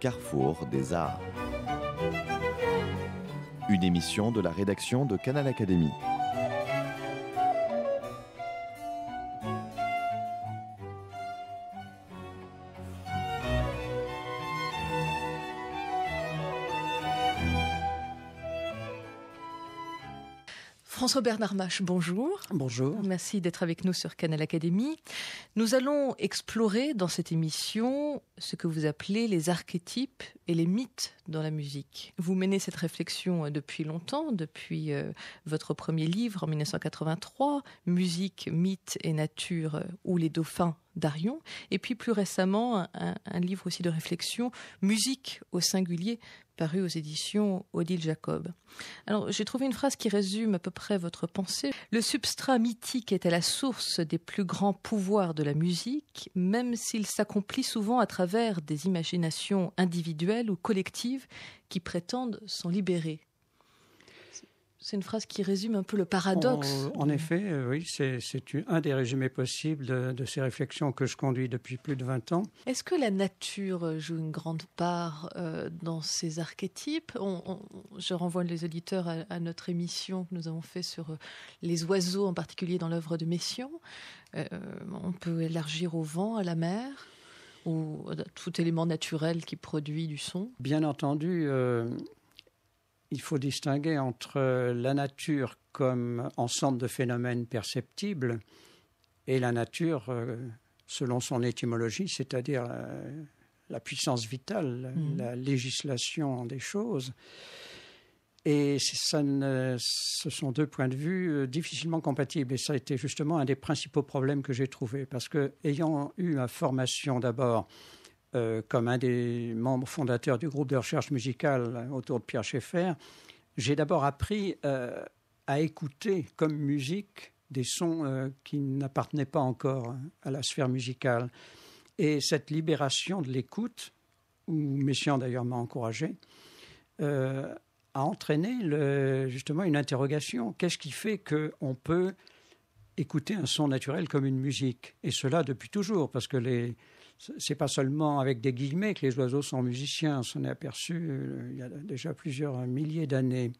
carrefour des arts. Une émission de la rédaction de Canal Académie. François-Bernard Mache, bonjour. Bonjour. Merci d'être avec nous sur Canal Académie. Nous allons explorer dans cette émission ce que vous appelez les archétypes et les mythes dans la musique. Vous menez cette réflexion depuis longtemps, depuis votre premier livre en 1983, Musique, mythes et nature ou les dauphins d'Arion, et puis plus récemment un livre aussi de réflexion, Musique au singulier, paru aux éditions Odile Jacob. Alors j'ai trouvé une phrase qui résume à peu près votre pensée. Le substrat mythique est à la source des plus grands pouvoirs de la musique, même s'il s'accomplit souvent à travers des imaginations individuelles ou collectives qui prétendent s'en libérer. C'est une phrase qui résume un peu le paradoxe. En effet, oui, c'est un des résumés possibles de ces réflexions que je conduis depuis plus de 20 ans. Est-ce que la nature joue une grande part dans ces archétypes ? Je renvoie les auditeurs à notre émission que nous avons faite sur les oiseaux, en particulier dans l'œuvre de Messiaen. On peut élargir au vent, à la mer, ou à tout élément naturel qui produit du son. Bien entendu, il faut distinguer entre la nature comme ensemble de phénomènes perceptibles et la nature selon son étymologie, c'est-à-dire la puissance vitale, la législation des choses. Et ce sont deux points de vue difficilement compatibles. Et ça a été justement un des principaux problèmes que j'ai trouvé. Parce que, ayant eu ma formation d'abord comme un des membres fondateurs du groupe de recherche musicale autour de Pierre Schaeffer, j'ai d'abord appris à écouter comme musique des sons qui n'appartenaient pas encore à la sphère musicale. Et cette libération de l'écoute, où Messiaen d'ailleurs m'a encouragé, a entraîné justement une interrogation. Qu'est-ce qui fait qu'on peut écouter un son naturel comme une musique ? Et cela depuis toujours, parce que c'est pas seulement avec des guillemets que les oiseaux sont musiciens. On s'en est aperçu il y a déjà plusieurs milliers d'années.